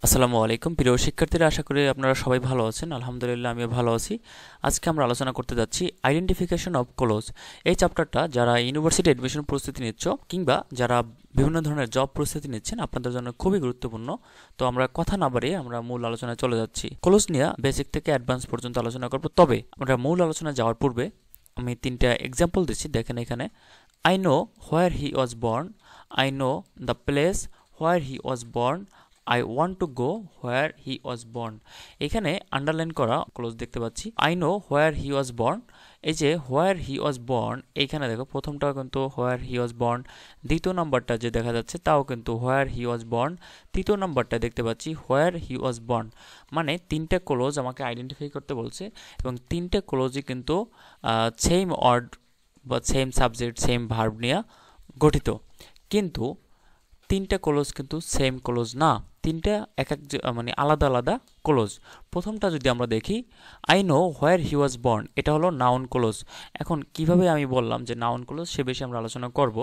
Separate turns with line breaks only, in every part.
আসসালামু আলাইকুম প্রিয় শিক্ষার্থীরা, আশা করি আপনারা সবাই ভালো আছেন। আলহামদুলিল্লাহ আমিও ভালো আছি। আজকে আমরা আলোচনা করতে যাচ্ছি আইডেন্টিফিকেশন অফ ক্লোজ। এই চ্যাপ্টারটা যারা ইউনিভার্সিটি অ্যাডমিশন প্রস্তুতি নিচ্ছ কিংবা যারা বিভিন্ন ধরনের জব প্রস্তুতি নিচ্ছেন আপনাদের জন্য খুবই গুরুত্বপূর্ণ। তো আমরা কথা না বাড়িয়ে আমরা মূল আলোচনায় চলে যাচ্ছি। ক্লোজ নিয়ে বেসিক থেকে অ্যাডভান্স পর্যন্ত আলোচনা করব। তবে আমরা মূল আলোচনায় যাওয়ার পূর্বে আমি তিনটা এক্সাম্পল দিচ্ছি, দেখেন এখানে। I know where he was born, I know the place where he was born, I want to go where he was born. এখানে আন্ডারলাইন করা ক্লোজ দেখতে পাচ্ছি। I know where he was born, এই যে হোয়ার হি was born, এইখানে দেখো প্রথমটাও কিন্তু হোয়ার হি was born, দ্বিতীয় নাম্বারটা যে দেখা যাচ্ছে তাও কিন্তু হোয়ার হি ওয়াজ বর্ন, তৃতীয় নাম্বারটা দেখতে পাচ্ছি হোয়ার হি ওয়াজ বর্ন। মানে তিনটে ক্লোজ আমাকে আইডেন্টিফাই করতে বলছে এবং তিনটে ক্লোজই কিন্তু সেম ওয়ার্ড বা সেম সাবজেক্ট সেম ভার্ব নিয়ে গঠিত। কিন্তু তিনটা ক্লোজ কিন্তু সেম ক্লোজ না, তিনটা এক এক মানে আলাদা আলাদা ক্লোজ। প্রথমটা যদি আমরা দেখি, I know where he was born, এটা হলো নাউন ক্লোজ। এখন কিভাবে আমি বললাম যে নাউন ক্লোজ, সে বিষয়ে আমরা আলোচনা করব।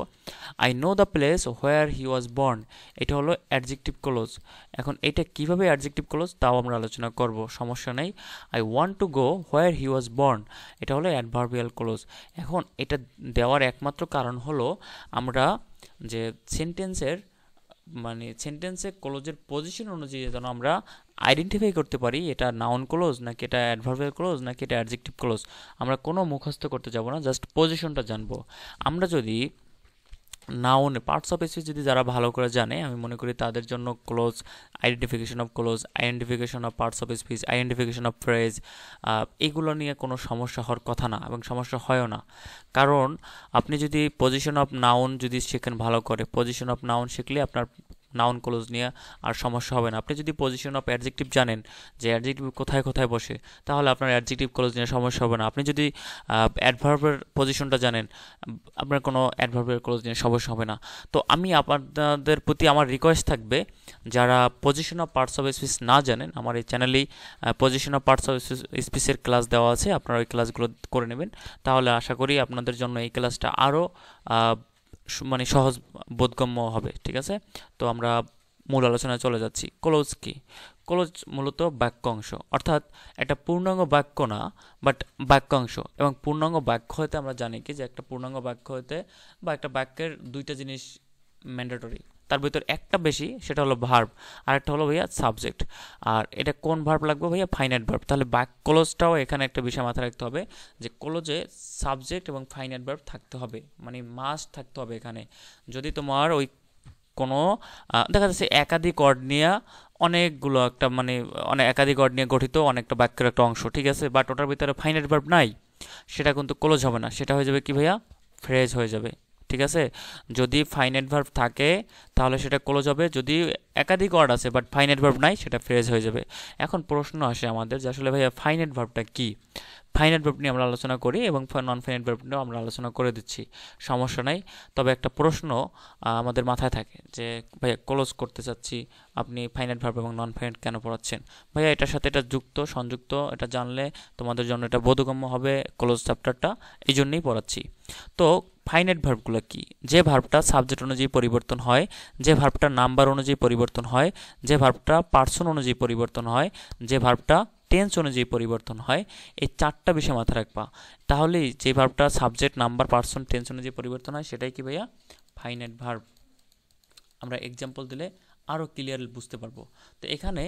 I know the place where he was born, এটা হলো অ্যাডজেক্টিভ ক্লোজ। এখন এটা কিভাবে অ্যাডজেক্টিভ ক্লোজ তাও আমরা আলোচনা করব, সমস্যা নেই। I want to go where he was born, এটা হলো অ্যাডভার্বিয়াল ক্লোজ। এখন এটা দেওয়ার একমাত্র কারণ হলো আমরা যে সেন্টেন্সের মানে সেন্টেন্সে ক্লোজের পজিশন অনুযায়ী যেন আমরা আইডেন্টিফাই করতে পারি এটা নাউন ক্লোজ নাকি এটা অ্যাডভার্বিয়াল ক্লোজ নাকি এটা অ্যাডজেক্টিভ ক্লোজ। আমরা কোনো মুখস্থ করতে যাব না, জাস্ট পজিশনটা জানবো। আমরা যদি নাউন পার্টস অফ স্পিচ যদি যারা ভালো করে জানে, আমি মনে করি তাদের জন্য close, identification of close, identification of parts of speech, identification of phrase, এগুলো নিয়ে কোনো সমস্যা হওয়ার কথা না এবং সমস্যা হয়ও না। কারণ আপনি যদি পজিশন অফ নাউন যদি শেখেন ভালো করে, পজিশন অফ নাউন শিখলে আপনার নাউন ক্লোজ নিয়ে আর সমস্যা হবে না। আপনি যদি পজিশন অফ অ্যাডজেক্টিভ জানেন যে অ্যাডজেক্টিভ কোথায় কোথায় বসে, তাহলে আপনার অ্যাডজেক্টিভ ক্লোজ নিয়ে সমস্যা হবে না। আপনি যদি অ্যাডভার্বের পজিশনটা জানেন, আপনার কোনো অ্যাডভার্বের ক্লোজ নিয়ে সমস্যা হবে না। তো আমি আপনাদের প্রতি আমার রিকোয়েস্ট থাকবে, যারা position of parts of speech না জানেন, আমার এই চ্যানেলেই পজিশন অফ পার্টস অফ স্পিচের ক্লাস দেওয়া আছে, আপনারা ওই ক্লাসগুলো করে নেবেন। তাহলে আশা করি আপনাদের জন্য এই ক্লাসটা আরও মানে সহজ বোধগম্য হবে। ঠিক আছে, তো আমরা মূল আলোচনায় চলে যাচ্ছি। ক্লোজ কি? ক্লোজ মূলত বাক্যাংশ, অর্থাৎ একটা পূর্ণাঙ্গ বাক্য না, বাট বাক্যাংশ। এবং পূর্ণাঙ্গ বাক্য হতে আমরা জানি কি যে একটা পূর্ণাঙ্গ বাক্য হতে বা একটা বাক্যের দুইটা জিনিস ম্যান্ডেটরি, তার ভিতর একটা বেশি, সেটা হলো ভার্ব, আর একটা হলো ভাইয়া সাবজেক্ট। আর এটা কোন ভার্ব লাগবে ভাইয়া? Finite verb. তাহলে ক্লোজটাও এখানে একটা বিষয় মাথায় রাখতে হবে যে ক্লোজে সাবজেক্ট এবং ফাইনাইট ভার্ব থাকতে হবে, মানে মাস্ট থাকতে হবে এখানে। যদি তোমার ওই কোনো দেখা যাচ্ছে একাধিক ওয়ার্ড নিয়ে অনেকগুলো একটা মানে অনেক একাধিক ওয়ার্ড নিয়ে গঠিত অনেকটা বাক্যের একটা অংশ, ঠিক আছে, বাট ওটার ভিতরে ফাইনাইট ভার্ব নাই, সেটা কিন্তু ক্লোজ হবে না, সেটা হয়ে যাবে কি ভাইয়া? ফ্রেজ হয়ে যাবে। ঠিক আছে, যদি ফাইনাইট ভার্ব থাকে তাহলে সেটা ক্লোজ হবে, যদি একাধিক ওয়ার্ড আছে বাট ফাইনাইট ভার্ব নাই সেটা ফ্রেজ হয়ে যাবে। এখন প্রশ্ন আসে আমাদের যে আসলে ভাইয়া ফাইনাইট ভার্বটা কি? ফাইনাইট ভার্ব নিয়ে আমরা আলোচনা করি এবং নন ফাইনাইট ভার্ব নিয়েও আমরা আলোচনা করে দিচ্ছি, সমস্যা নাই। তবে একটা প্রশ্ন আমাদের মাথায় থাকে যে ভাইয়া ক্লোজ করতে চাচ্ছি, আপনি ফাইনাইট ভার্ব এবং নন ফাইনাইট কেন পড়াচ্ছেন? ভাইয়া এটার সাথে এটা যুক্ত সংযুক্ত, এটা জানলে তোমাদের জন্য এটা বোধগম্য হবে ক্লোজ চ্যাপ্টারটা, এই জন্যই পড়াচ্ছি। তো ফাইনাইট ভার্বগুলো কি? যে ভার্বটা সাবজেক্ট অনুযায়ী পরিবর্তন হয়, যে ভার্বটা নাম্বার অনুযায়ী পরিবর্তন হয়, যে ভার্বটা পার্সন অনুযায়ী পরিবর্তন হয়, যে ভার্বটা টেন্স অনুযায়ী পরিবর্তন হয়, এই চারটা বিষয় মাথায় রাখবা। তাহলেই যে ভার্বটা সাবজেক্ট নাম্বার পার্সন টেন্স অনুযায়ী পরিবর্তন হয় সেটাই কি ভাইয়া? Finite verb. আমরা এক্সাম্পল দিলে আরও ক্লিয়ার বুঝতে পারবো। তো এখানে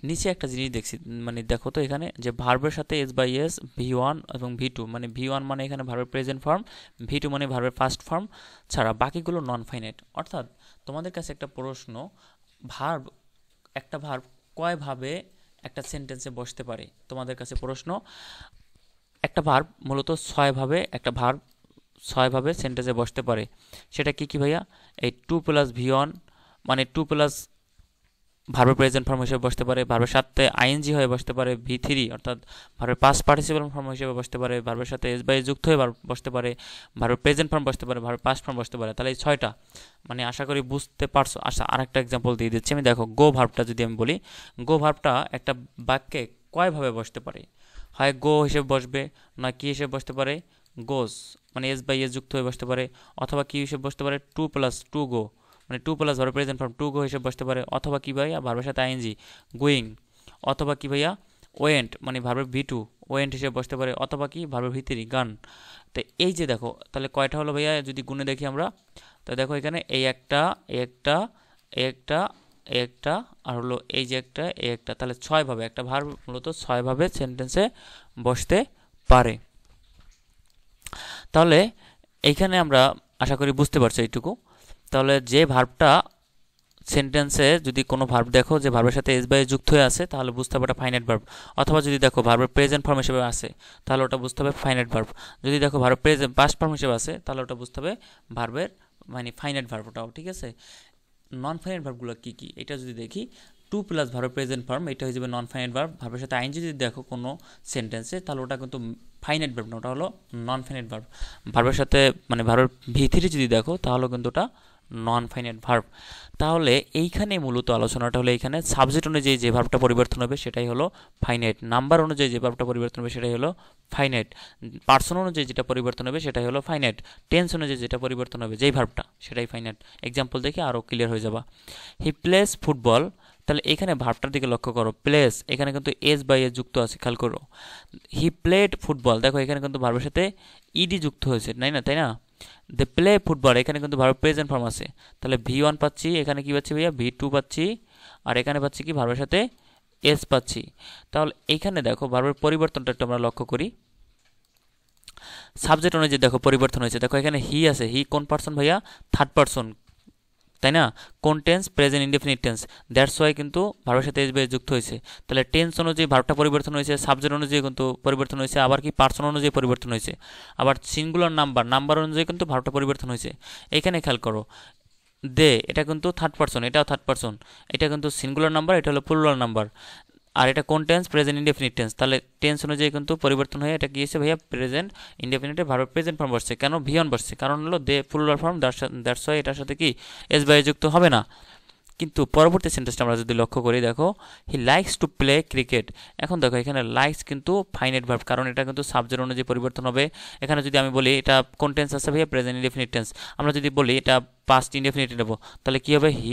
নিচে একটা জিনিস দেখছি, মানে দেখো তো এখানে যে ভার্বের সাথে এস বাই এস, ভি1 এবং ভি2, মানে ভি1 মানে এখানে ভার্বের প্রেজেন্ট ফর্ম, ভি2 মানে ভার্বের ফার্স্ট ফর্ম, ছাড়া বাকিগুলো নন ফাইনাইট। অর্থাৎ তোমাদের কাছে একটা প্রশ্ন, ভার্ব একটা ভার্ব কয়ভাবে একটা সেন্টেন্সে বসতে পারে? তোমাদের কাছে প্রশ্ন, একটা ভার্ব মূলত ছয়ভাবে একটা ভার্ব ছয়ভাবে সেন্টেন্সে বসতে পারে। সেটা কি কি ভাইয়া? এই টু প্লাস ভি1 মানে টু প্লাস ভার্বের প্রেজেন্ট ফর্ম হিসেবে বসতে পারে, ভার্বের সাথে আইএনজি হয়ে বসতে পারে ভি3, অর্থাৎ ভার্বের পাস্ট পার্টিসিপল ফর্ম হিসেবে বসতে পারে, ভার্বের সাথে এস বাই যুক্ত হয়ে বসতে পারে, ভার্বের প্রেজেন্ট ফর্ম বসতে পারে, ভার্বের পাস্ট ফর্ম বসতে পারে। তাহলে এই ছয়টা, মানে আশা করি বুঝতে পারছো। আচ্ছা, আরেকটা এক্সাম্পল দিয়ে দিচ্ছি আমি। দেখো, গো ভার্বটা যদি আমি বলি, গো ভার্বটা একটা বাক্যে কয়ভাবে বসতে পারে? হয় গো হিসেবে বসবে, না কি হিসেবে বসতে পারে? গোস, মানে এস বাই এস যুক্ত হয়ে বসতে পারে, অথবা কি হিসেবে বসতে পারে? টু প্লাস টু গো, মানে to plus verb present form to go হিসেবে বসতে পারে, অথবা কি ভাইয়া ভার্বের সাথে আইএনজি গোয়িং, অথবা কি ভাইয়া ওয়েন্ট মানে ভার্বের ভি টু ওয়েন্ট হিসেবে বসতে পারে, অথবা কি ভার্বের ভি থ্রি গান। তো এই যে দেখো তাহলে কয়টা হলো ভাইয়া, যদি গুণে দেখি আমরা, তো দেখো এখানে এই একটা, এই একটা, এই একটা, এই একটা, আর হলো এই যে একটা, এই একটা, তাহলে 6 ভাবে একটা ভার্ব মূলত 6 ভাবে সেন্টেন্সে বসতে পারে। তাহলে এইখানে আমরা আশা করি বুঝতে পারছো এইটুকু। তাহলে যে ভার্বটা সেন্টেন্সে যদি কোনো ভার্ব দেখো যে ভার্বের সাথে এস বাই যুক্ত হয়ে আছে, তাহলে বুঝতে হবে এটা ফাইনাইট ভার্ব, অথবা যদি দেখো ভার্বের প্রেজেন্ট ফর্ম হিসেবে আছে তাহলে ওটা বুঝতে হবে ফাইনাইট ভার্ব, যদি দেখো ভার্ব প্রেজেন্ট পাস্ট ফর্ম হিসেবে আছে তাহলে ওটা বুঝতে হবে ভার্বের মানে ফাইনাইট ভার্ব ওটাও, ঠিক আছে। নন ফাইনাইট ভার্বগুলো কী কী এটা যদি দেখি, টু প্লাস ভার্বের প্রেজেন্ট ফর্ম এটা হয়ে যাবে নন ফাইনাইট ভার্ব, ভার্বের সাথে আইনজি যদি দেখো কোনো সেন্টেন্সে তাহলে ওটা কিন্তু ফাইনাইট ভার্ব না, ওটা হলো নন ফাইনাইট ভার্ব। ভার্বের সাথে মানে ভার্বের ভি থ্রি যদি দেখো তাহলে কিন্তু ওটা নন ফাইনাইট ভার্ব। তাহলে এইখানে মূলত আলোচনাটা হলো এইখানে সাবজেক্ট অনুযায়ী যে ভার্বটা পরিবর্তন হবে সেটাই হলো ফাইনাইট, নাম্বার অনুযায়ী যে ভার্বটা পরিবর্তন হবে সেটাই হলো ফাইনাইট, পার্সন অনুযায়ী যেটা পরিবর্তন হবে সেটাই হলো ফাইনাইট, টেন্স অনুযায়ী যেটা পরিবর্তন হবে যেই ভার্বটা সেটাই ফাইনাইট। এক্সাম্পল দেখে আরও ক্লিয়ার হয়ে যাবা। হি প্লেস ফুটবল, তাহলে এখানে ভার্বটার দিকে লক্ষ্য করো, প্লেস এখানে কিন্তু এস বাই এস যুক্ত আছে, খেয়াল করো। হি প্লেড ফুটবল, দেখো এখানে কিন্তু ভার্বের সাথে ইডি যুক্ত হয়েছে, তাই না। দে প্লে ফুটবল এখানে কিন্তু ভার্ব প্রেজেন্ট ফর্ম আছে, তাহলে ভি ওয়ান পাচ্ছি, এখানে কি পাচ্ছি ভাইয়া ভি টু পাচ্ছি, আর এখানে পাচ্ছি কি ভার্বের সাথে এস পাচ্ছি। তাহলে এইখানে দেখো ভার্বের পরিবর্তনটা একটু আমরা লক্ষ্য করি, সাবজেক্ট অনুযায়ী দেখো পরিবর্তন হয়েছে, দেখো এখানে হি আছে, হি কোন পার্সন ভাইয়া, থার্ড পার্সন, তাই না। কোন tense, present indefinite tense, that's why কিন্তু ভার্বের সাথে এস বাই যুক্ত হয়েছে। তাহলে টেন্স অনুযায়ী ভার্বটা পরিবর্তন হয়েছে, সাবজেক্ট অনুযায়ী কিন্তু পরিবর্তন হয়েছে, আবার কি পার্সন অনুযায়ী পরিবর্তন হয়েছে, আবার সিঙ্গুলার নাম্বার অনুযায়ী কিন্তু ভার্বটা পরিবর্তন হয়েছে। এখানে খেয়াল করো, দে এটা কিন্তু থার্ড পার্সন, এটাও থার্ড পার্সন, এটা কিন্তু সিঙ্গুলার নাম্বার, এটা হলো প্লুরাল নাম্বার, আর এটা কোন টেন্স, প্রেজেন্ট ইনডেফিনিট টেন্স, তাহলে টেন্স অনুযায়ী কিন্তু পরিবর্তন হয়ে এটা কি হয়েছে ভাইয়া প্রেজেন্ট ইনডেফিনিটে ভার্ব প্রেজেন্ট ফর্ম বসছে, কেন ভি অন বসছে, কারণ হলো দে প্লুরাল ফর্ম, দ্যাটস ওয়াই এটার সাথে কি এস বাই যুক্ত হবে না। কিন্তু পরবর্তী সেন্টেন্সটা আমরা যদি লক্ষ্য করি, দেখো he likes to play cricket, এখন দেখো এখানে লাইকস কিন্তু ফাইনাইট ভার্ব, কারণ এটা কিন্তু সাবজেক্ট অনুযায়ী পরিবর্তন হবে। এখানে যদি আমি বলি এটা কোন টেন্স আছে ভাইয়া প্রেজেন্ট ইনডেফিনিট টেন্স, আমরা যদি বলি এটা পাস্ট ইনডেফিনিট নেব তাহলে কি হবে, he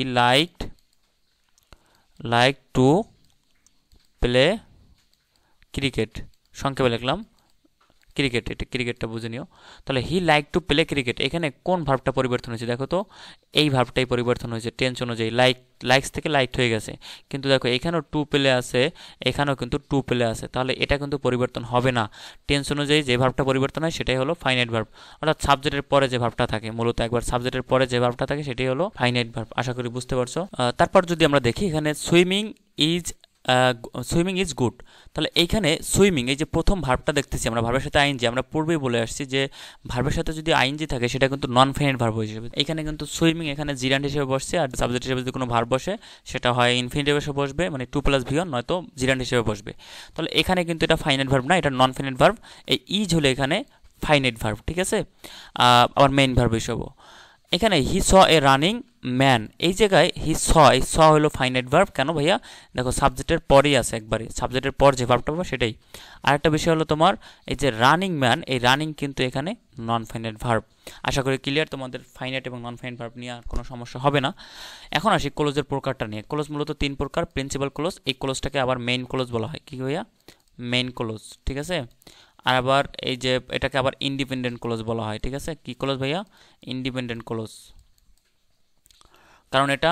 like to play cricket, সংক্ষেপে লিখলাম ক্রিকেট, এটা ক্রিকেটটা বুঝে নিও। তাহলে he like to play cricket, এখানে কোন ভার্বটা পরিবর্তন হয়েছে দেখো তো, এই ভার্বটাই পরিবর্তন হয়েছে টেন্স অনুযায়ী, লাইকস থেকে লাইকড হয়ে গেছে, কিন্তু দেখো এখানেও টু প্লে আছে, এখানেও কিন্তু টু প্লে আছে, তাহলে এটা কিন্তু পরিবর্তন হবে না। টেন্স অনুযায়ী যে ভার্বটা পরিবর্তন হয় সেটাই হলো ফাইনাইট ভার্ব, অর্থাৎ সাবজেক্টের পরে যে ভার্বটা থাকে, মূলত একবার সাবজেক্টের পরে যে ভার্বটা থাকে সেটাই হলো ফাইনাইট ভার্ব। আশা করি বুঝতে পারছো। তারপর যদি আমরা দেখি এখানে সুইমিং ইজ গুড, তাহলে এইখানে সুইমিং এই যে প্রথম ভার্বটা দেখতেছি আমরা, ভার্বের সাথে আইএনজি, আমরা পূর্বেই বলে আসছি যে ভার্বের সাথে যদি আইএনজি থাকে সেটা কিন্তু নন ফাইনাইট ভার্ব হিসেবে, এখানে কিন্তু সুইমিং এখানে জিরান্ড হিসেবে বসছে, আর সাবজেক্ট হিসেবে যদি কোনো ভার্ব বসে সেটা হয় ইনফিনিটিভ এসে বসবে, মানে টু প্লাস ভি ওয়ান, নয়তো জিরান্ড হিসেবে বসবে। তাহলে এখানে কিন্তু এটা ফাইনাইট ভার্ব না, এটা নন ফাইনাইট ভার্ব, এই ইজ হলে এখানে ফাইনাইট ভার্ব, ঠিক আছে। আবার মেইন ভার্ব হিসেবেও এখানে হি স এ রানিং ম্যান, এই জায়গায় হি স, এই স হলো ফাইনাইট ভার্ব, কেন ভাইয়া দেখো সাবজেক্টের পরেই আছে, একবারে সাবজেক্টের পর যে ভার্বটা পাবো সেটাই। আরেকটা বিষয় হলো তোমার এই যে রানিং ম্যান, এই রানিং কিন্তু এখানে নন ফাইনাইট ভার্ব। আশা করি ক্লিয়ার, তোমাদের ফাইনাইট এবং নন ফাইনাইট ভার্ব নিয়ে কোনো সমস্যা হবে না। এখন আসি ক্লোজের প্রকারটা নিয়ে। ক্লোজ মূলত তিন প্রকার, প্রিন্সিপাল ক্লোজ, এই ক্লোজটাকে আবার মেইন ক্লোজ বলা হয়, কি ভাইয়া মেইন ক্লোজ, ঠিক আছে। আর আবার এই যে এটাকে আবার ইন্ডিপেন্ডেন্ট ক্লোজ বলা হয়, ঠিক আছে। কি ক্লোজ ভাইয়া, ইন্ডিপেন্ডেন্ট ক্লোজ, কারণ এটা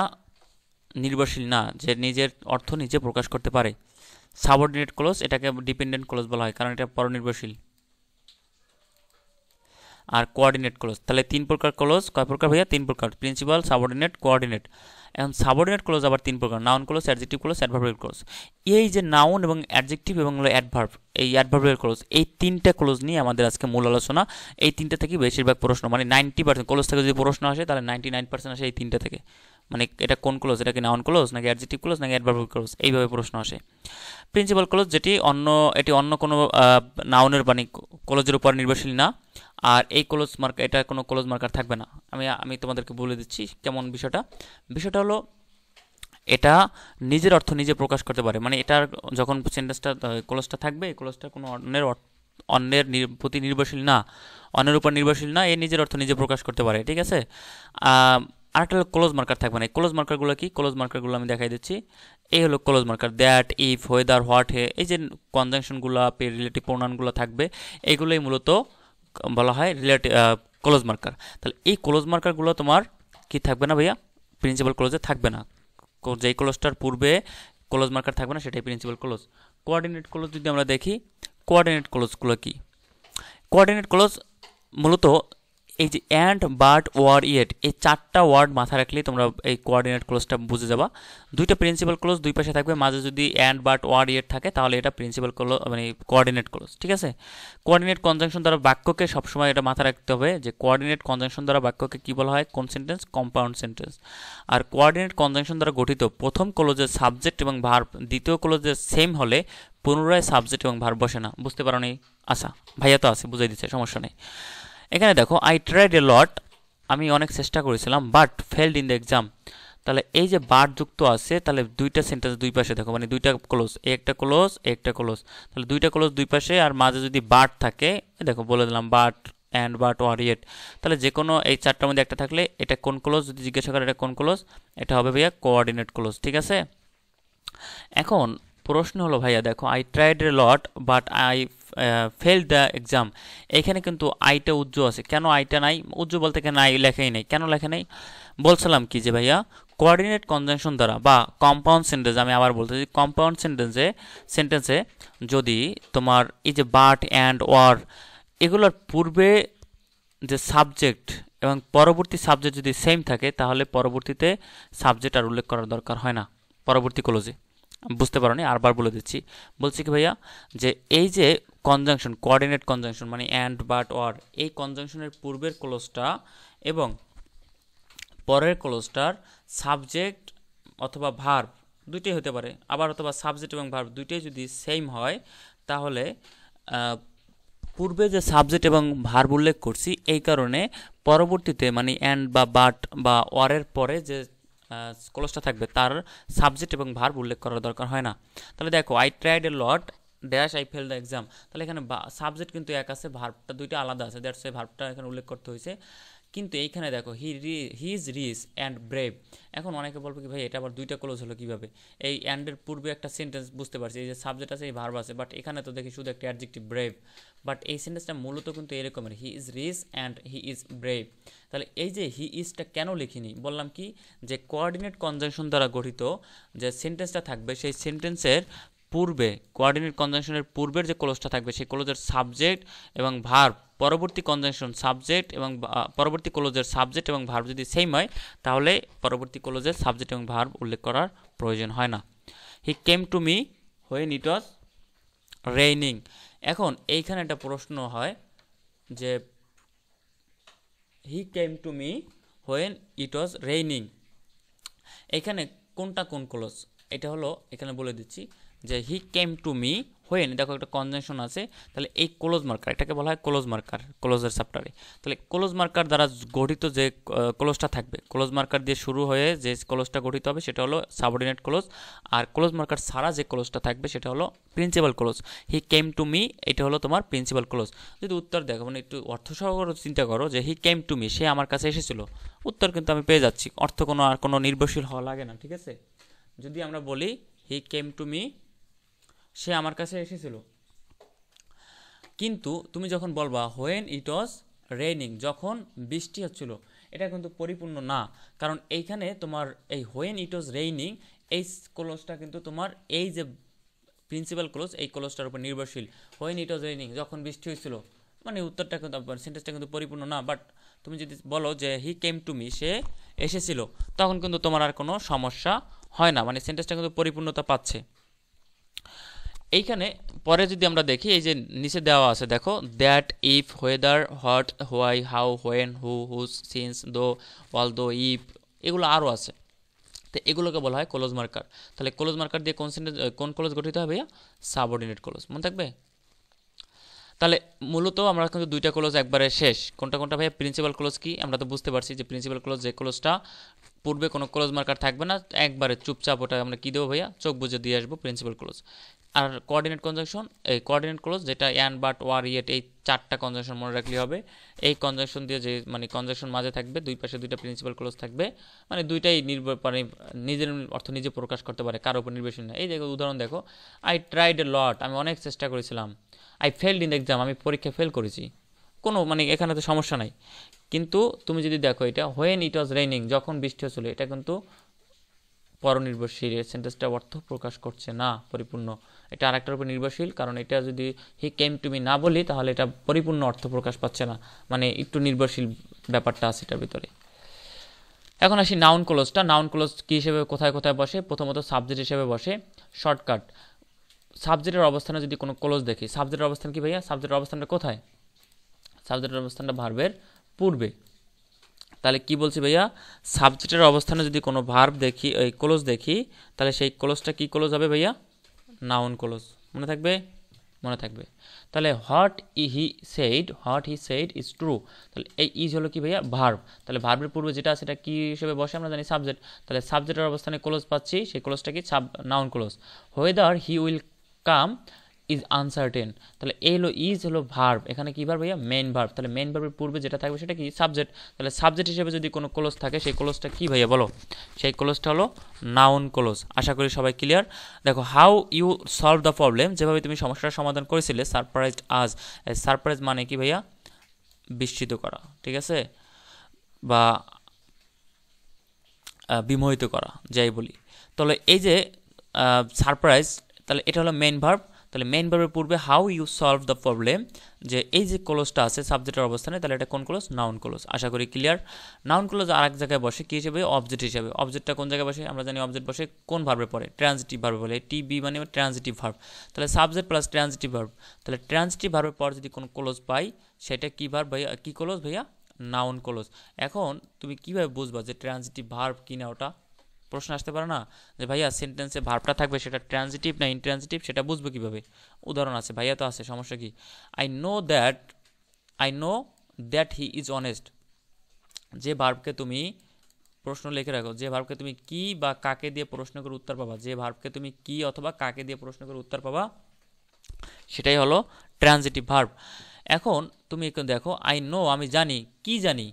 নির্ভরশীল না, যে নিজের অর্থ নিজে প্রকাশ করতে পারে। সাবঅর্ডিনেট ক্লোজ এটাকে ডিপেন্ডেন্ট ক্লোজ বলা হয়, কারণ এটা পরনির্ভরশীল। আর কোঅর্ডিনেট ক্লোজ, তাহলে তিন প্রকার ক্লোজ, কয় প্রকার ভাইয়া, তিন প্রকার, প্রিন্সিপাল, সাবঅর্ডিনেট, কোঅর্ডিনেট। এখন সাবঅর্ডিনেট ক্লোজ আবার তিন প্রকার, noun clause, adjective close, adverbial close. এই যে নাউন এবং অ্যাডজেক্টিভ এবং অ্যাডভার্ব, এই অ্যাডভার্বিয়াল ক্লোজ, এই তিনটা ক্লোজ নিয়ে আমাদের আজকে মূল আলোচনা। এই তিনটা থেকে বেশিরভাগ প্রশ্ন, মানে 90% ক্লোজ থেকে যদি প্রশ্ন আসে তাহলে 99% আসে এই তিনটা থেকে। মানে এটা কোন ক্লোজ, এটা কি নাউন ক্লোজ নাকি অ্যাডজেক্টিভ ক্লোজ নাকি অ্যাডভার্বিয়াল ক্লোজ, এইভাবে প্রশ্ন আসে। প্রিন্সিপাল ক্লোজ এটি অন্য কোনো নাউনের মানে ক্লোজের উপর নির্ভরশীল না, আর এই ক্লোজ মার্ক, এটা কোনো ক্লোজ মার্কার থাকবে না। আমি তোমাদেরকে বলে দিচ্ছি কেমন বিষয়টা হলো এটা নিজের অর্থ নিজে প্রকাশ করতে পারে, মানে এটার যখন সেন্টেন্সটা ক্লোজটা থাকবে, এই ক্লোজটা কোনো অন্যের প্রতি নির্ভরশীল না, অন্যের উপর নির্ভরশীল না, এ নিজের অর্থ নিজে প্রকাশ করতে পারে, ঠিক আছে। আরেকটা হলো ক্লোজ মার্কার থাকবে না। এই ক্লোজ মার্কারগুলো কি? ক্লোজ মার্কারগুলো আমি দেখাই দিচ্ছি। এই হলো clause marker, that, if, whether, what, হে, এই যে কনজাংশনগুলো, রিলেটিভ প্রোনাউনগুলো থাকবে, এইগুলোই মূলত বলা হয় রিলেটিভ ক্লোজ মার্কার। তাহলে এই ক্লোজ মার্কারগুলো তোমার কি থাকবে না ভাইয়া? প্রিন্সিপাল ক্লোজে থাকবে না। যেই ক্লোজটার পূর্বে ক্লোজ মার্কার থাকবে না সেটাই প্রিন্সিপাল ক্লোজ। কোঅর্ডিনেট ক্লোজ যদি আমরা দেখি, কোঅর্ডিনেট ক্লোজগুলো কি? কোঅর্ডিনেট ক্লোজ মূলত এই যে অ্যান্ড, বাট, ওয়ার, ইয়েট, এই চারটা ওয়ার্ড মাথায় রাখলেই তোমরা এই কোঅর্ডিনেট ক্লোজটা বুঝে যাবা। দুইটা প্রিন্সিপাল ক্লোজ দুই পাশে থাকবে, মাঝে যদি অ্যান্ড, বাট, ওয়ার, ইয়েট থাকে তাহলে এটা প্রিন্সিপাল ক্লোজ, মানে কোঅর্ডিনেট ক্লোজ, ঠিক আছে? কোঅর্ডিনেট কনজাংশন দ্বারা বাক্যকে সবসময় এটা মাথায় রাখতে হবে যে কোঅর্ডিনেট কনজাংশন দ্বারা বাক্যকে কি বলা হয়? কোন সেন্টেন্স? Compound sentence. আর কোঅর্ডিনেট কনজাংশন দ্বারা গঠিত প্রথম ক্লোজের সাবজেক্ট এবং ভার্ব দ্বিতীয় ক্লোজের সেম হলে পুনরায় সাবজেক্ট এবং ভার্ব বসে না। বুঝতে পারো নি? আচ্ছা, ভাইয়া তো আছে, বুঝাই দিচ্ছে, সমস্যা নেই। এখানে দেখো, আই ট্রাইড এ লট, আমি অনেক চেষ্টা করেছিলাম, but failed in the exam. তাহলে এই যে বাট যুক্ত আছে, তাহলে দুইটা সেন্টেন্স দুই পাশে দেখো, মানে দুইটা ক্লোজ, একটা ক্লোজ একটা ক্লোজ, তাহলে দুইটা ক্লোজ দুই পাশে, আর মাঝে যদি বাট থাকে, দেখো বলে দিলাম but, and, but, or, yet, তাহলে যে কোনো এই চারটার মধ্যে একটা থাকলে এটা কোন ক্লোজ যদি জিজ্ঞাসা করে এটা কোন ক্লোজ, এটা হবে ভাইয়া কোঅর্ডিনেট ক্লোজ, ঠিক আছে? এখন প্রশ্ন হলো ভাইয়া দেখো, I tried A lot but I fail the exam. এখানে কিন্তু আইটা উজ্জ্ব আছে, কেন আইটা নাই? উজ্জ্ব বলতে কেন আই লেখাই নেই, কেন লেখা নেই? বলছিলাম কি যে ভাইয়া কোঅর্ডিনেট কনজাংশন দ্বারা বা কম্পাউন্ড সেন্টেন্স, আমি আবার বলতেছি কম্পাউন্ড সেন্টেন্সে যদি তোমার এই যে বাট, অ্যান্ড, ওয়ার, এগুলোর পূর্বে যে সাবজেক্ট এবং পরবর্তী সাবজেক্ট যদি সেম থাকে তাহলে পরবর্তীতে সাবজেক্ট আর উল্লেখ করার দরকার হয় না পরবর্তী ক্লোজে। বুঝতে পারো নি? আরবার বলে দিচ্ছি। বলছি কি ভাইয়া যে এই যে কনজাংশন, কোঅর্ডিনেট কনজাংশন মানে অ্যান্ড, বাট, ওয়ার, এই কনজাংশনের পূর্বের ক্লোজটা এবং পরের ক্লোজটার সাবজেক্ট অথবা ভার্ব দুইটাই হতে পারে, আবার অথবা সাবজেক্ট এবং ভার্ব দুইটাই যদি সেম হয় তাহলে পূর্বে যে সাবজেক্ট এবং ভার্ব উল্লেখ করছি এই কারণে পরবর্তীতে মানে অ্যান্ড বা বাট বা ওয়ারের পরে যে ক্লোজটা থাকবে তার সাবজেক্ট এবং ভার্ব উল্লেখ করার দরকার হয় না। তাহলে দেখো, I tried A lot dash I fail the exam, তাহলে এখানে সাবজেক্ট কিন্তু এক আছে, ভার্বটা দুইটা আলাদা আছে, দ্যাটস ওয়াই ভার্বটা এখানে উল্লেখ করতে হয়েছে। কিন্তু এইখানে দেখো, he is rich and brave. এখন অনেকে বলবে কি ভাই এটা আবার দুইটা ক্লোজ হলো কীভাবে? এই অ্যান্ডের পূর্বে একটা সেন্টেন্স বুঝতে পারছি, এই যে সাবজেক্ট আছে, এই ভার্ব আছে, বাট এখানে তো দেখি শুধু একটা অ্যাডজেক্টিভ ব্রেভ। বাট এই সেন্টেন্সটা মূলত কিন্তু এরকমের, he is rich and he is brave. তাহলে এই যে হি ইজটা কেন লিখিনি? বললাম কি যে কোঅর্ডিনেট কনজাংশন দ্বারা গঠিত যে সেন্টেন্সটা থাকবে সেই সেন্টেন্সের পূর্বে, কোঅর্ডিনেট কনজাংশনের পূর্বের যে ক্লোজটা থাকবে সেই ক্লোজের সাবজেক্ট এবং ভার্ব, পরবর্তী কনজাংশন সাবজেক্ট এবং পরবর্তী ক্লোজের সাবজেক্ট এবং ভার্ব যদি সেম হয় তাহলে পরবর্তী ক্লোজের সাবজেক্ট এবং ভার্ব উল্লেখ করার প্রয়োজন হয় না। He came to me when it was raining. এখন এইখানে একটা প্রশ্ন হয় যে he came to me when it was raining, এখানে কোনটা কোন ক্লোজ? এটা হলো, এখানে বলে দিচ্ছি যে he came to me when, দেখো একটা কনজাংশন আছে, তাহলে এই ক্লোজ মার্কার, এটাকে বলা হয় ক্লোজ মার্কার ক্লোজের চ্যাপ্টারে। তাহলে ক্লোজ মার্কার দ্বারা গঠিত যে ক্লোজটা থাকবে, ক্লোজ মার্কার দিয়ে শুরু হয়ে যে ক্লোজটা গঠিত হবে সেটা হলো সাবঅর্ডিনেট ক্লোজ, আর ক্লোজ মার্কার ছাড়া যে ক্লোজটা থাকবে সেটা হলো principal clause. He came to me এটা হলো তোমার প্রিন্সিপাল ক্লোজ। যদি উত্তর দেখো, মানে একটু অর্থ সহকারে চিন্তা করো যে হি কেম টু মি, সে আমার কাছে এসেছিল, উত্তর কিন্তু আমি পেয়ে যাচ্ছি, অর্থ আর কোনো নির্ভরশীল হওয়া লাগে না, ঠিক আছে? যদি আমরা বলি হি কেম টু মি, সে আমার কাছে এসেছিল, কিন্তু তুমি যখন বলবা হোয়েন ইট ওয়াজ রেইনিং, যখন বৃষ্টি হচ্ছিল, এটা কিন্তু পরিপূর্ণ না, কারণ এইখানে তোমার এই হোয়েন ইট ওয়াজ রেইনিং এই ক্লোজটা কিন্তু তোমার এই যে প্রিন্সিপাল ক্লোজ এই ক্লোজটার উপর নির্ভরশীল। হোয়েন ইট ওয়াজ রেইনিং, যখন বৃষ্টি হয়েছিল, মানে উত্তরটা কিন্তু সেন্টেন্সটা কিন্তু পরিপূর্ণ না। বাট তুমি যদি বলো যে হি কেম টু মি, সে এসেছিল, তখন কিন্তু তোমার আর কোনো সমস্যা হয় না, মানে সেন্টেন্সটা কিন্তু পরিপূর্ণতা পাচ্ছে। এইখানে পরে যদি আমরা দেখি, এই যে নিচে দেওয়া আছে দেখো, that, if, whether, what, why, how, when, who, whose, since, though, although, if, এগুলো আরও আছে। তো এগুলোকে বলা হয় ক্লোজ মার্কার। তাহলে ক্লোজ মার্কার দিয়ে কোন সেন্টেন্স, কোন ক্লোজ গঠিত হবে? সাবঅর্ডিনেট ক্লোজ, মনে থাকবে? তাহলে মূলত আমরা কিন্তু দুইটা ক্লোজ একবারে শেষ। কোনটা কোনটা ভাইয়া? প্রিন্সিপাল ক্লোজ কি আমরা তো বুঝতে পারছি যে প্রিন্সিপাল ক্লোজ যে ক্লোজটা পূর্বে কোনো ক্লোজ মার্কার থাকবে না, একবারে চুপচাপ ওটা আমরা কী দেবো ভাইয়া, চোখ বুজে দিয়ে আসবো প্রিন্সিপাল ক্লোজ। আর কোঅর্ডিনেট কনজাংশন, এই কোঅর্ডিনেট ক্লোজ যেটা অ্যান্ড বাট ওয়ার ইয়েট, এই 4টা কনজাংশন মনে রাখলেই হবে। এই কনজাংশন দিয়ে যে মানে কনজাংশন মাঝে থাকবে, দুই পাশে 2টা প্রিন্সিপাল ক্লোজ থাকবে, মানে দুইটাই নির্ভর মানে নিজের অর্থ নিজে প্রকাশ করতে পারে, কারোর উপর নির্ভরশীল না। এই দেখো উদাহরণ দেখো, আই ট্রাইড এ লট, আমি অনেক চেষ্টা করেছিলাম। আই ফেলড ইন এক্সাম, আমি পরীক্ষায় ফেল করেছি। কোনো মানে এখানে তো সমস্যা নাই। কিন্তু তুমি যদি দেখো এটা হোয়েন ইট ওয়াজ রেইনিং, যখন বৃষ্টি হচ্ছিল, এটা কিন্তু পরনির্ভরশীল, এই সেন্টেন্সটা অর্থ প্রকাশ করছে না পরিপূর্ণ, এটা আরেকটার উপর নির্ভরশীল। কারণ এটা যদি হি কেম টু মি না বলি তাহলে এটা পরিপূর্ণ অর্থ প্রকাশ পাচ্ছে না, মানে একটু নির্ভরশীল ব্যাপারটা আছে এটার ভিতরে। এখন আসি নাউন ক্লোজটা। নাউন ক্লোজ কী হিসেবে কোথায় কোথায় বসে? প্রথমত সাবজেক্ট হিসেবে বসে। শর্টকাট, সাবজেক্টের অবস্থানে যদি কোনো ক্লোজ দেখি, সাবজেক্টের অবস্থান কি ভাইয়া? সাবজেক্টের অবস্থানটা কোথায়? সাবজেক্টের অবস্থানটা ভার্বের পূর্বে। তাহলে কি বলছি ভাইয়া, সাবজেক্টের অবস্থানে যদি কোনো ভার্ব দেখি, এই ক্লোজ দেখি, তাহলে সেই ক্লোজটা কি ক্লোজ হবে ভাইয়া? Noun clause. মনে থাকবে? মনে থাকবে। তাহলে what he said is true, তাহলে এই ইজ হলো কি ভাইয়া? ভার্ব। তাহলে ভার্বের পূর্বে যেটা আছে সেটা কি হিসেবে বসে আমরা জানি? সাবজেক্ট। তাহলে সাবজেক্টের অবস্থানে ক্লোজ পাচ্ছি, সেই ক্লোজটা কি? Noun clause. Whether he will come is uncertain, তাহলে এই হলো ইজ হলো ভার্ব, এখানে কি ভার্ব ভাইয়া? Main verb. তাহলে মেইন ভার্বের পূর্বে যেটা থাকবে সেটা কি? সাবজেক্ট। তাহলে সাবজেক্ট হিসেবে যদি কোনো ক্লোজ থাকে সেই ক্লোজটা কি ভাইয়া বলো? সেই ক্লোজটা হলো নাউন ক্লোজ। আশা করি সবাই ক্লিয়ার। দেখো, how you solve the problem, যেভাবে তুমি সমস্যার সমাধান করেছিলে, সারপ্রাইজড আজ। সারপ্রাইজ মানে কি ভাইয়া? বিস্মিত করা, ঠিক আছে, বা বিমোহিত করা, যাই বলি। তাহলে এই যে সারপ্রাইজ, তাহলে এটা হলো মেইন ভার্ব। তাহলে মেইন ভার্বের পূর্বে how you solve the problem, যে এই যে ক্লোজটা আছে সাবজেক্টের অবস্থানে, তাহলে এটা কোন ক্লোজ? Noun clause. আশা করি ক্লিয়ার। নাউন ক্লোজ আর এক জায়গায় বসে কী হিসেবে? অবজেক্ট হিসেবে। অবজেক্টটা কোন জায়গায় বসে? আমরা জানি অবজেক্ট বসে কোন ভার্বে পড়ে? ট্রানজিটিভ ভার্বে বলে। টিবি মানে ট্রানজিটিভ ভার্ব। তাহলে সাবজেক্ট প্লাস ট্রানজিটিভ ভার্ব, তাহলে ট্রানজিটিভ ভার্বের পর যদি কোনো ক্লোজ পাই, সেটা কি ভার্ব ভাইয়া? কি ক্লোজ ভাইয়া? Noun clause. এখন তুমি কিভাবে বুঝবা যে ট্রানজিটিভ ভার্ব কি না? ওটা প্রশ্ন আসতে পারে না যে ভাইয়া সেন্টেন্সে ভার্বটা থাকবে সেটা ট্রানজিটিভ না ইনট্রানজিটিভ, সেটা বুঝবো কিভাবে? উদাহরণ আছে ভাইয়া, তো আছে, সমস্যা কি? I know that he is honest, যে ভার্বকে তুমি প্রশ্ন লিখে রাখো, যে ভার্বকে তুমি কি বা কাকে দিয়ে প্রশ্ন করে উত্তর পাবা, যে ভার্বকে তুমি কি অথবা কাকে দিয়ে প্রশ্ন করে উত্তর পাবা, সেটাই হলো ট্রানজিটিভ ভার্ব। এখন তুমি দেখো, আই নো আমি জানি, কি জানি?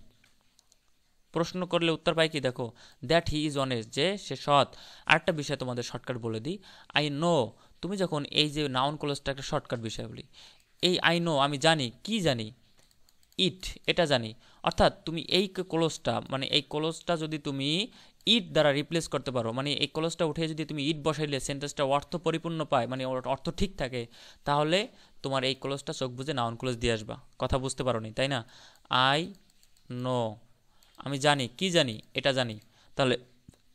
প্রশ্ন করলে উত্তর পাই কি? দেখো, দ্যাট হি ইজ অনেস্ট, যে সে সৎ। আরেকটা বিষয় তোমাদের শর্টকাট বলে দিই, আই নো, তুমি যখন এই যে নাউন ক্লোজটা একটা শর্টকাট বিষয় বলি, এই আই নো আমি জানি, কি জানি? ইট, এটা জানি। অর্থাৎ তুমি এই ক্লোজটা মানে এই ক্লোজটা যদি তুমি ইট দ্বারা রিপ্লেস করতে পারো, মানে এই ক্লোজটা উঠে যদি তুমি ইট বসাইলে সেন্টেন্সটা অর্থ পরিপূর্ণ পায়, মানে অর্থ ঠিক থাকে, তাহলে তোমার এই ক্লোজটা চোখ বুঝে নাউন ক্লোজ দিয়ে আসবা। কথা বুঝতে পারো নি, তাই না? আই নো, আমি জানি, কি জানি? এটা জানি। তাহলে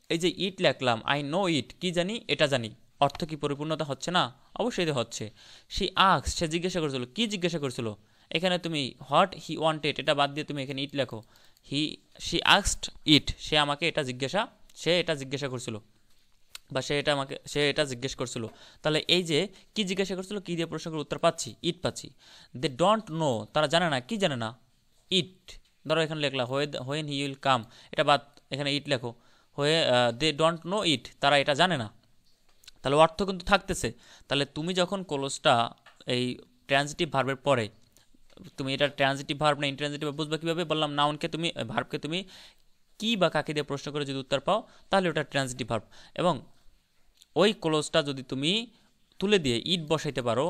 এই যে ইট লিখলাম, আই নো ইট, কি জানি? এটা জানি। অর্থ কি পরিপূর্ণতা হচ্ছে না? অবশ্যই হচ্ছে। সে আক্স, সে জিজ্ঞাসা করেছিল, কি জিজ্ঞাসা করেছিল? এখানে তুমি হোয়াট হি ওয়ান্টেড এটা বাদ দিয়ে তুমি এখানে ইট লেখো। শি আস্কড ইট, সে আমাকে এটা জিজ্ঞাসা, সে এটা জিজ্ঞাসা করছিল, বা সে এটা জিজ্ঞেস করছিল। তাহলে এই যে কি জিজ্ঞাসা করছিল, কি দিয়ে প্রশ্ন করে উত্তর পাচ্ছি? ইট পাচ্ছি। দে ডোন্ট নো, তারা জানে না, কি জানে না? ইট। ধরো এখানে লিখলা হোয়েন হি উইল কাম, এটা বাদ, এখানে ইট লেখো। দে ডোন্ট নো ইট, তারা এটা জানে না। তাহলে অর্থ কিন্তু থাকতেছে। তাহলে তুমি যখন ক্লোজটা এই ট্রানজিটিভ ভার্বের পরে, তুমি এটা ট্রানজিটিভ ভার্ব না ইনট্রানজিটিভ বুঝবে কীভাবে? বললাম, নাউনকে তুমি ভার্বকে তুমি কি বা কাকে দিয়ে প্রশ্ন করে যদি উত্তর পাও, তাহলে ওটা ট্রানজিটিভ ভার্ব। এবং ওই ক্লোজটা যদি তুমি তুলে দিয়ে ইট বসাইতে পারো,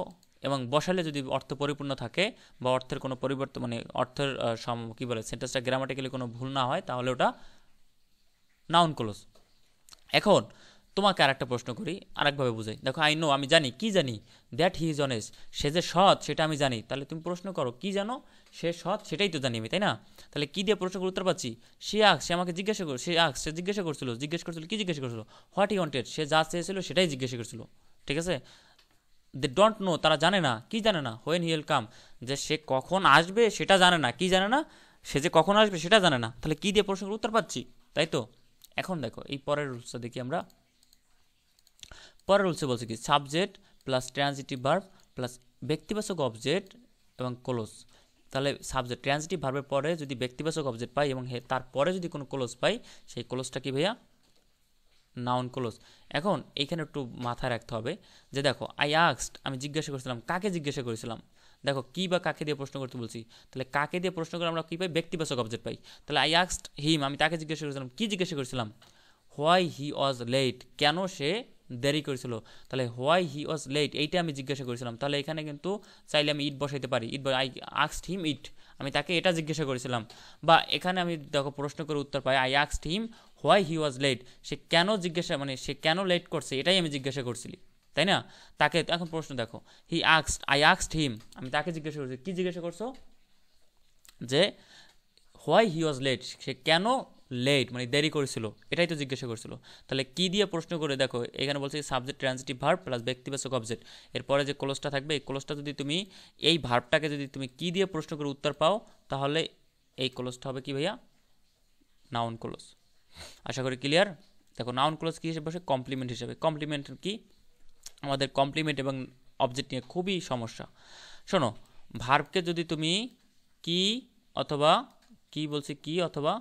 এবং বসালে যদি অর্থ পরিপূর্ণ থাকে বা অর্থের কোনো পরিবর্তন মানে অর্থের কী বলে সেন্টেন্সটা গ্রামাটিক্যালি কোনো ভুল না হয়, তাহলে ওটা নাউন ক্লোজ। এখন তোমাকে আরেকটা প্রশ্ন করি, আরেকভাবে বুঝাই। দেখো, আই নো আমি জানি, কি জানি? দ্যাট হি ইজ অনেস্ট, সে যে সৎ সেটা আমি জানি। তাহলে তুমি প্রশ্ন করো, কি জানো? সে সৎ, সেটাই তো জানি আমি, তাই না? তাহলে কি দিয়ে প্রশ্ন করে উত্তর পাচ্ছি? সে আমাকে জিজ্ঞাসা করো, সে জিজ্ঞাসা করছিল, কি জিজ্ঞাসা করছিল? হোয়াট হি ওয়ান্টেড, সে যা চেয়েছিল সেটাই জিজ্ঞাসা করছিল, ঠিক আছে? দে ডোন্ট নো, তারা জানে না, কি জানে না? হোয়েন হি উইল কাম, যে সে কখন আসবে সেটা জানে না, কি জানে না? সে যে কখন আসবে সেটা জানে না। তাহলে কি দিয়ে প্রশ্ন করে উত্তর পাচ্ছি, তাই তো? এখন দেখো এই পরের রুলসটা দেখি আমরা। পরের রুলসে বলছে কি, subject plus transitive verb plus ব্যক্তিবাচক অবজেক্ট এবং ক্লোজ। তাহলে সাবজেক্ট ট্রান্সিটিভ ভার্বের পরে যদি ব্যক্তিবাচক অবজেক্ট পাই এবং তারপরে যদি কোনো ক্লোজ পাই, সেই ক্লোজটা কি ভাইয়া? Noun clause. এখন এইখানে একটু মাথায় রাখতে হবে যে দেখো আই আস্কড, আমি জিজ্ঞাসা করেছিলাম, কাকে জিজ্ঞাসা করেছিলাম? দেখো কি বা কাকে দিয়ে প্রশ্ন করতে বলছি, তাহলে কাকে দিয়ে প্রশ্ন করে আমরা কী পাই? ব্যক্তিবাচক অবজেক্ট পাই। তাহলে আই আস্কড হিম, আমি তাকে জিজ্ঞাসা করেছিলাম, কি জিজ্ঞাসা করেছিলাম? হোয়াই হি ওয়াজ লেট, কেন সে দেরি করেছিল। তাহলে হোয়াই হি ওয়াজ লেট এইটা আমি জিজ্ঞাসা করেছিলাম। তাহলে এখানে কিন্তু চাইলে আমি ইট বসাইতে পারি, আই আস্কড হিম ইট, আমি তাকে এটা জিজ্ঞাসা করেছিলাম। বা এখানে আমি দেখো প্রশ্ন করে উত্তর পাই I asked him why he was late, সে কেন জিজ্ঞাসা মানে সে কেন লেট করছে এটাই আমি জিজ্ঞাসা করছিলি, তাই না? তাকে এখন প্রশ্ন দেখো, হি আস্কড, আই আস্কড হিম, আমি তাকে জিজ্ঞাসা করছি, কি জিজ্ঞাসা করছো? যে হোয়াই হি ওয়াজ লেট, সে কেন লেট মানে দেরি করেছিল, এটাই তো জিজ্ঞাসা করছিল। তাহলে কি দিয়ে প্রশ্ন করে দেখো, এখানে বলছে সাবজেক্ট ট্রান্সিটিভ ভার্ব প্লাস ব্যক্তিবাচক অবজেক্ট, এরপরে যে ক্লোজটা থাকবে এই ক্লোজটা যদি তুমি এই ভার্বটাকে যদি তুমি কি দিয়ে প্রশ্ন করে উত্তর পাও, তাহলে এই ক্লোজটা হবে কি ভাইয়া? Noun clause. আশা করি ক্লিয়ার। দেখো নাউন ক্লোজ কী হিসেবে বসে? কমপ্লিমেন্ট হিসেবে। কমপ্লিমেন্ট কি? আমাদের কমপ্লিমেন্ট এবং অবজেক্ট নিয়ে খুবই সমস্যা। শোনো, ভার্বকে যদি তুমি কি অথবা কি বলছি, কি অথবা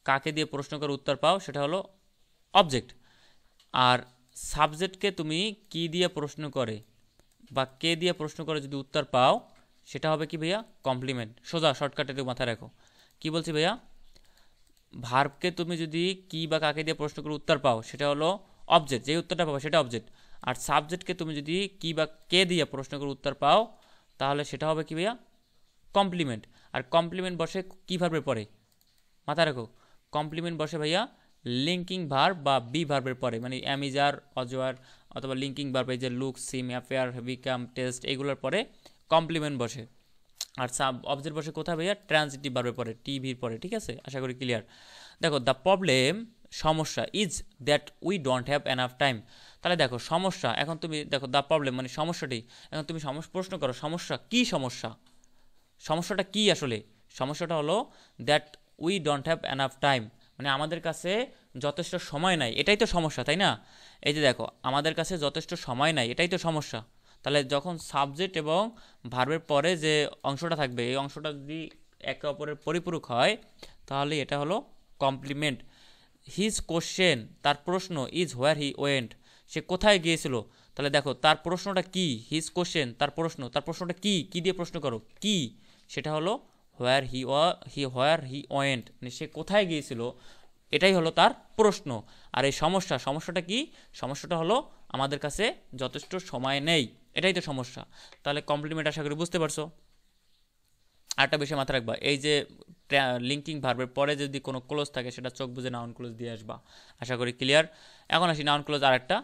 কাকে দিয়ে প্রশ্ন করে উত্তর পাও সেটা হলো অবজেক্ট, আর সাবজেক্টকে তুমি কি দিয়ে প্রশ্ন করে বা কে দিয়ে প্রশ্ন করে যদি উত্তর পাও সেটা হবে কি ভাইয়া? কমপ্লিমেন্ট। সোজা শর্টকাটে মাথায় রাখো। কি বলছি ভাইয়া? ভার্বকে তুমি যদি কি বা কাকে দিয়ে প্রশ্ন করে উত্তর পাও সেটা হলো অবজেক্ট, যেই উত্তরটা পাবো সেটা অবজেক্ট। আর সাবজেক্টকে তুমি যদি কি বা কে দিয়ে প্রশ্ন করে উত্তর পাও তাহলে সেটা হবে কি ভাইয়া? কমপ্লিমেন্ট। আর কমপ্লিমেন্ট বসে কি ভার্বের পরে? মাথায় রাখো, কমপ্লিমেন্ট বসে ভাইয়া লিঙ্কিং ভার্ব বা বি ভার্বের পরে, মানে অ্যামিজার, অজওয়ার অথবা লিঙ্কিং ভার্ব, এই যে লুক, সিম, অ্যাফেয়ার, বিকাম, টেস্ট, এইগুলোর পরে কমপ্লিমেন্ট বসে। আর সাব অবজেক্ট বসে কোথায় ভাইয়া? ট্রান্সিটিভ ভার্বের পরে, টিভির পরে। ঠিক আছে, আশা করি ক্লিয়ার। দেখো দ্য প্রবলেম, সমস্যা, is that we don't have enough time. তাহলে দেখো সমস্যা, এখন তুমি দেখো দ্য প্রবলেম মানে সমস্যাটি, এখন তুমি প্রশ্ন করো সমস্যা কি? সমস্যা, সমস্যাটা কি আসলে? সমস্যাটা হলো that we don't have enough time, মানে আমাদের কাছে যথেষ্ট সময় নাই, এটাই তো সমস্যা, তাই না? এই যে দেখো আমাদের কাছে যথেষ্ট সময় নাই, এটাই তো সমস্যা। তাহলে যখন সাবজেক্ট এবং ভার্বের পরে যে অংশটা থাকবে এই অংশটা যদি একে অপরের পরিপূরক হয় তাহলে এটা হলো কমপ্লিমেন্ট। হিজ কোশ্চেন, তার প্রশ্ন, ইজ হোয়ার হি ওয়েন্ট, সে কোথায় গিয়েছিল। তাহলে দেখো তার প্রশ্নটা কি? হিজ কোশ্চেন, তার প্রশ্ন, তার প্রশ্নটা কি? কি দিয়ে প্রশ্ন করো? কি, সেটা হলো হোয়ার হি ওয়েন্ট, মানে সে কোথায় গিয়েছিল, এটাই হলো তার প্রশ্ন। আর এই সমস্যা, সমস্যাটা কি? সমস্যাটা হলো আমাদের কাছে যথেষ্ট সময় নেই, এটাই তো সমস্যা। তাহলে কমপ্লিমেন্ট আশা করি বুঝতে পারছো। আরেকটা বিষয় মাথায় রাখবা, এই যে লিঙ্কিং ভার্বের পরে যদি কোনো ক্লোজ থাকে সেটা চোখ বুঝে নাউন ক্লোজ দিয়ে আসবা। আশা করি ক্লিয়ার। এখন আসি নাউন ক্লোজ আরেকটা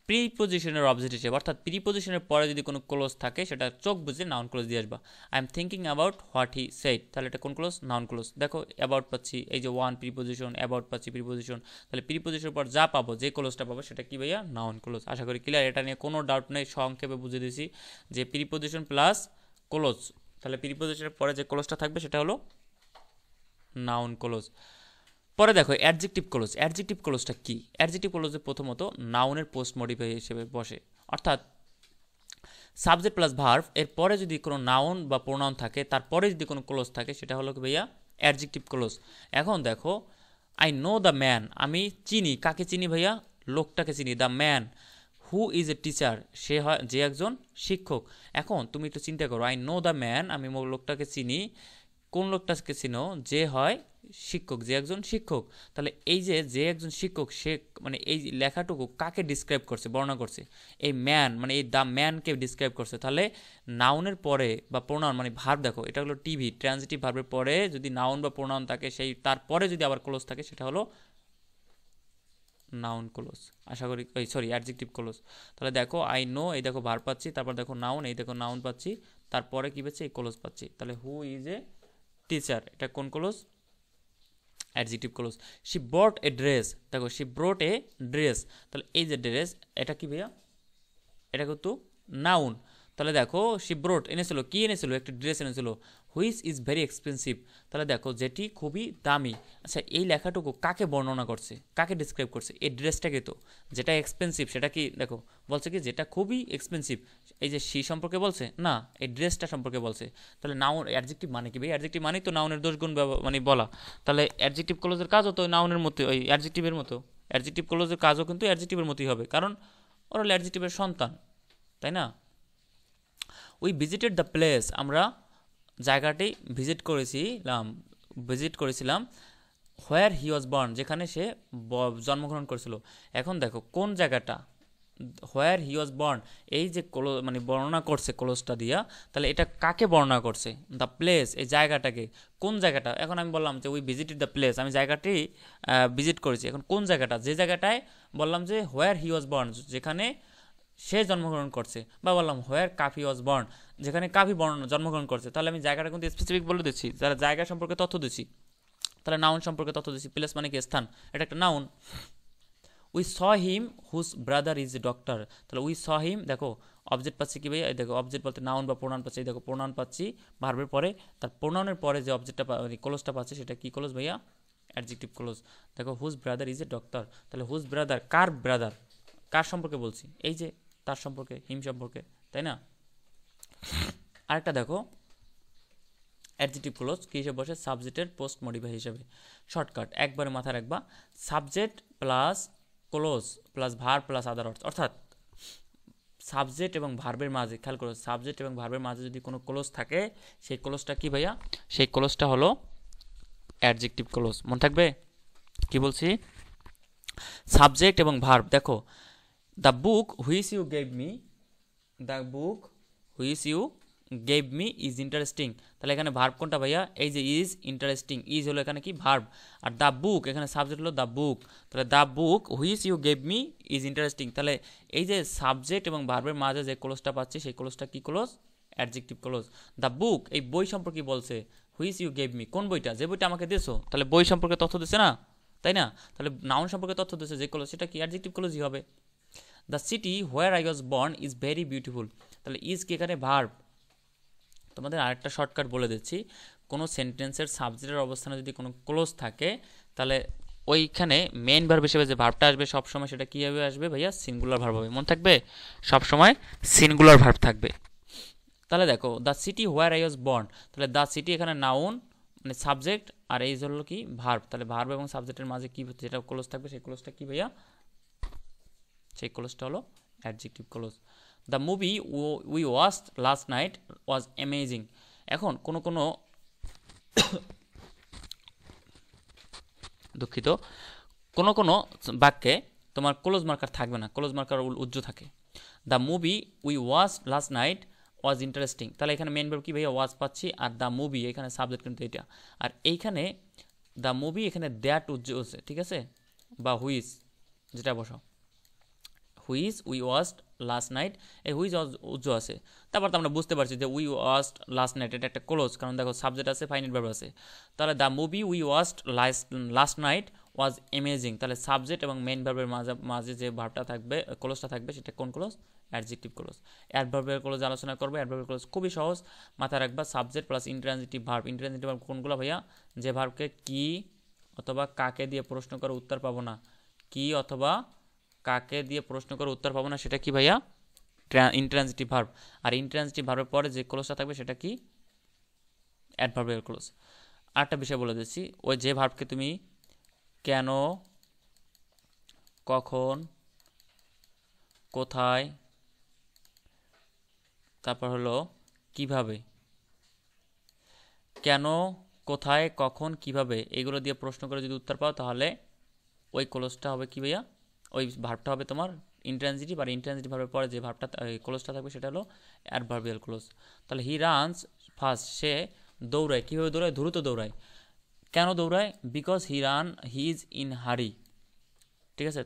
প্রিপোজিশনের অবজেক্ট হিসেবে, অর্থাৎ প্রিপোজিশনের পরে যদি কোনো ক্লোজ থাকে সেটা চোখ বুঝে নাউন ক্লোজ দিয়ে আসবা। I am thinking about what he said, তাহলে এটা কোন ক্লোজ? Noun clause. দেখো অ্যাবাউট পাচ্ছি, এই যে ওয়ান প্রিপোজিশন, অ্যাবাউট পাচ্ছি প্রিপোজিশন, তাহলে প্রিপোজিশনের পর যা পাবো, যে ক্লোজটা পাবো সেটা কি ভাইয়া? Noun clause. আশা করি ক্লিয়ার, এটা নিয়ে কোনো ডাউট নেই, সংক্ষেপে বুঝে দিয়েছি যে প্রিপোজিশন প্লাস ক্লোজ, তাহলে প্রিপোজিশনের পরে যে ক্লোজটা থাকবে সেটা হলো নাউন ক্লোজ। পরে দেখো অ্যাডজেক্টিভ ক্লোজ। অ্যাডজেক্টিভ ক্লোজটা কি? অ্যাডজেক্টিভ ক্লোজে প্রথমত নাউনের পোস্ট মডিফাই হিসেবে বসে, অর্থাৎ সাবজেক্ট প্লাস ভার্ব এর পরে যদি কোনো নাউন বা প্রোনাউন থাকে তারপরে যদি কোনো ক্লোজ থাকে সেটা হলো কি ভাইয়া? Adjective close. এখন দেখো আই নো দ্য ম্যান, আমি চিনি, কাকে চিনি ভাইয়া? লোকটাকে চিনি। The man who is a teacher, সে হয় যে একজন শিক্ষক। এখন তুমি একটু চিন্তা করো, আই নো দ্য ম্যান, আমি লোকটাকে চিনি, কোন লোকটাকে চিনো? যে হয় শিক্ষক, যে একজন শিক্ষক। তাহলে এই যে একজন শিক্ষক, সে মানে এই লেখাটুকু কাকে ডিসক্রাইব করছে, বর্ণনা করছে? এই ম্যান মানে এই দ্য ম্যানকে ডিসক্রাইব করছে। তাহলে নাউনের পরে বা প্রোনাউন মানে ভার্ব, দেখো এটা হলো টিভি, ট্রান্সিটিভ ভার্বের পরে যদি নাউন বা প্রোনাউন থাকে সেই তারপরে যদি আবার ক্লোজ থাকে সেটা হলো নাউন ক্লোজ। আশা করি সরি অ্যাডজেক্টিভ ক্লোজ। তাহলে দেখো আই নো, এই দেখো ভার্ব পাচ্ছি, তারপর দেখো নাউন, এই দেখো নাউন পাচ্ছি, তারপরে কি পাচ্ছি? এই ক্লোজ পাচ্ছি। তাহলে হু ইজ এ টিচার, এটা কোন clause? Adjective close. She ব্রট A dress, দেখো শি ব্রট এ ড্রেস, তাহলে এই যে ড্রেস এটা কি ভাইয়া? এটা কিন্তু নাউন। তাহলে দেখো শি ব্রোট এনেছিল, কি এনেছিল, একটি ড্রেস এনেছিল, হুইচ ইজ ভেরি এক্সপেন্সিভ। তাহলে দেখো যেটি খুবই দামি। আচ্ছা এই লেখাটুকু কাকে বর্ণনা করছে, কাকে ডিসক্রাইব করছে? এই ড্রেসটাকে তো, যেটা এক্সপেন্সিভ সেটা কি দেখো বলছে কি যেটা খুবই এক্সপেন্সিভ, এই যে সি সম্পর্কে বলছে না, এই ড্রেসটা সম্পর্কে বলছে। তাহলে নাউন অ্যাডজেক্টিভ মানে কি ভাই? অ্যাডজেক্টিভ মানেই তো নাউনের দোষগুণ মানে বলা। তাহলে অ্যাডজেক্টিভ ক্লোজের কাজও তো নাউনের মতো, ওই অ্যাডজেক্টিভের মতো। অ্যাডজেক্টিভ ক্লোজের কাজও কিন্তু অ্যাডজেক্টিভের মতোই হবে, কারণ ওরা হলো অ্যাডজেক্টিভের সন্তান, তাই না? উই ভিজিটেড দ্য প্লেস, আমরা জায়গাটি ভিজিট করেছিলাম হোয়ার হি ওয়াজ বর্ন, যেখানে সে জন্মগ্রহণ করেছিল। এখন দেখো কোন জায়গাটা, হোয়ার হি ওয়াজ বর্ন, এই যে মানে বর্ণনা করছে ক্লোজটা দিয়া, তাহলে এটা কাকে বর্ণনা করছে? দ্য প্লেস, এই জায়গাটাকে। কোন জায়গাটা? এখন আমি বললাম যে উই ভিজিটেড দ্য প্লেস, আমি জায়গাটি ভিজিট করেছি। এখন কোন জায়গাটা? যে জায়গাটায় বললাম যে হোয়ার হি ওয়াজ বর্ন, যেখানে সে জন্মগ্রহণ করছে, বা বললাম হোয়ার কাফি ওয়াজ বর্ন, যেখানে কাফি জন্মগ্রহণ করছে। তাহলে আমি জায়গাটা কিন্তু স্পেসিফিক বলে দিচ্ছি, যারা জায়গা সম্পর্কে তথ্য দিচ্ছি। তাহলে নাউন সম্পর্কে তথ্য দিচ্ছি, প্লেস মানে কি স্থান, এটা একটা noun. We saw him whose brother is a doctor, তাহলে উই স হিম, দেখো অবজেক্ট পাচ্ছি কি ভাইয়া? দেখো অবজেক্ট বলতে নাউন বা প্রোনাউন পাচ্ছি, দেখো প্রোনাউন পাচ্ছি ভার্বের পরে, তার প্রোনাউনের পরে যে অবজেক্টটা ক্লোজটা পাচ্ছি সেটা কি ক্লোজ ভাইয়া? Adjective clause. দেখো whose brother is a doctor, তাহলে হুজ ব্রাদার, কার ব্রাদার, কার সম্পর্কে বলছি? এই যে তার সম্পর্কে, হিম সম্পর্কে, তাই না? আরেকটা দেখো অ্যাডজেক্টিভ ক্লোজ কী হিসেবে বসে? সাবজেক্টের পোস্ট মডিফাই হিসেবে। শর্টকাট একবারে মাথায় রাখবা, subject plus close plus verb plus আদার অর্থ, অর্থাৎ সাবজেক্ট এবং ভার্বের মাঝে, খেয়াল করো, সাবজেক্ট এবং ভার্বের মাঝে যদি কোনো ক্লোজ থাকে, সেই ক্লোজটা কি ভাইয়া? সেই ক্লোজটা হলো অ্যাডজেক্টিভ ক্লোজ। মনে থাকবে কি বলছি? সাবজেক্ট এবং ভার্ব। দেখো the book which you gave me, the book which you gave me is interesting, তাহলে এখানে ভার্ব কোনটা ভাইয়া? এই যে ইজ, ইন্টারেস্টিং, ইজ হলো এখানে কি? ভার্ব। আর দ্য বুক, এখানে সাবজেক্ট হলো দ্য বুক, তাহলে the book which you gave me is interesting. তাহলে এই যে সাবজেক্ট এবং ভার্বের মাঝে যে ক্লোজটা পাচ্ছি, সেই ক্লোজটা কি close? Adjective close. The book, এই বই সম্পর্কে বলছে, হুইচ ইউ গেভ মি, কোন বইটা? যে বইটা আমাকে দিয়েছো, তাহলে বই সম্পর্কে তথ্য দিচ্ছে না, তাই না? তাহলে নাউন সম্পর্কে তথ্য দিচ্ছে যে ক্লোজ, সেটা কি? অ্যাডজেক্টিভ ক্লোজই হবে। The city where I was born is very beautiful, তাহলে ইজ কি এখানে? ভার্ব। তোমাদের আরেকটা শর্টকাট বলে দিচ্ছি, কোনো সেন্টেন্সের সাবজেক্টের অবস্থানে যদি কোনো ক্লোজ থাকে, তাহলে ওইখানে মেইন ভার্ব হিসেবে যে ভার্বটা আসবে সবসময় সেটা কীভাবে আসবে ভাইয়া? সিঙ্গুলার ভার্ব হবে। মনে থাকবে সবসময় সিঙ্গুলার ভার্ব থাকবে। তাহলে দেখো the city where I was born, তাহলে দ্য সিটি এখানে নাউন মানে সাবজেক্ট, আর এই হলো কি? ভার্ব। তাহলে ভার্ব এবং সাবজেক্টের মাঝে কি যেটা ক্লোজ থাকবে, সেই ক্লোজটা কি ভাইয়া? সেই ক্লোজটা হলো adjective clause. The movie we watched last night was amazing. এখন কোনো দুঃখিত, কোনো বাক্যে তোমার ক্লোজ মার্কার থাকবে না, ক্লোজ মার্কার উজ্জ্ব থাকে। The movie we watched last night was interesting, তাহলে এখানে মেন ভার্ব কি ভাইয়া? ওয়াজ পাচ্ছি, আর দ্য মুভি এখানে সাবজেক্ট কিন্তু এটা, আর এইখানে দ্য মুভি এখানে দ্যাট উজ্জ্ব আছে, ঠিক আছে, বা হুইচ যেটা বসাও, which we watched last night, এই হুইচ উজ্জ্ব আছে। তারপর তো আমরা বুঝতে পারছি যে উই ওয়াচড লাস্ট নাইট এটা একটা ক্লোজ, কারণ দেখো সাবজেক্ট আছে, ফাইনাইট ভার্ব আছে। তাহলে the movie we watched last night was amazing, তাহলে সাবজেক্ট এবং মেইন ভার্বের মাঝে যে ভার্বটা থাকবে, ক্লোজটা থাকবে, সেটা কোন ক্লোজ? Adjective clause. অ্যাডভার্বের ক্লোজ আলোচনা করবে। অ্যাডভার্বের ক্লোজ খুবই সহজ, মাথায় রাখবা, subject plus intransitive verb. Intransitive verb কোনগুলো ভাইয়া? যে ভার্বকে কি অথবা কাকে দিয়ে প্রশ্ন করে উত্তর পাবো না, কি অথবা কাকে দিয়ে প্রশ্ন করে উত্তর পাবো না, সেটা কি ভাইয়া? Intransitive verb. আর ইন্ট্রানজিটিভ ভার্বের পরে যে ক্লোজটা থাকবে সেটা কি? অ্যাডভার্বের ক্লোজ। আরেকটা বিষয় বলে দিচ্ছি, ওই যে ভার্বকে তুমি কেন, কখন, কোথায়, তারপর হলো কিভাবে, কেন, কোথায়, কখন, কিভাবে, এগুলো দিয়ে প্রশ্ন করে যদি উত্তর পাও, তাহলে ওই ক্লোজটা হবে কি ভাইয়া? ওই ভার্বটা হবে তোমার ইন্ট্রানজিটিভ, আর ইন্ট্রানজিটিভ ভার্বের পরে যে ভার্বটা ক্লোজটা থাকবে সেটা হলো অ্যাডভার্বিয়াল ক্লোজ। তাহলে হি রানস ফাস্ট, সে দৌড়ায়, কীভাবে দৌড়ায়? দ্রুত দৌড়ায়। কেন দৌড়ায়? বিকজ হি ইজ ইন হারি, ঠিক আছে,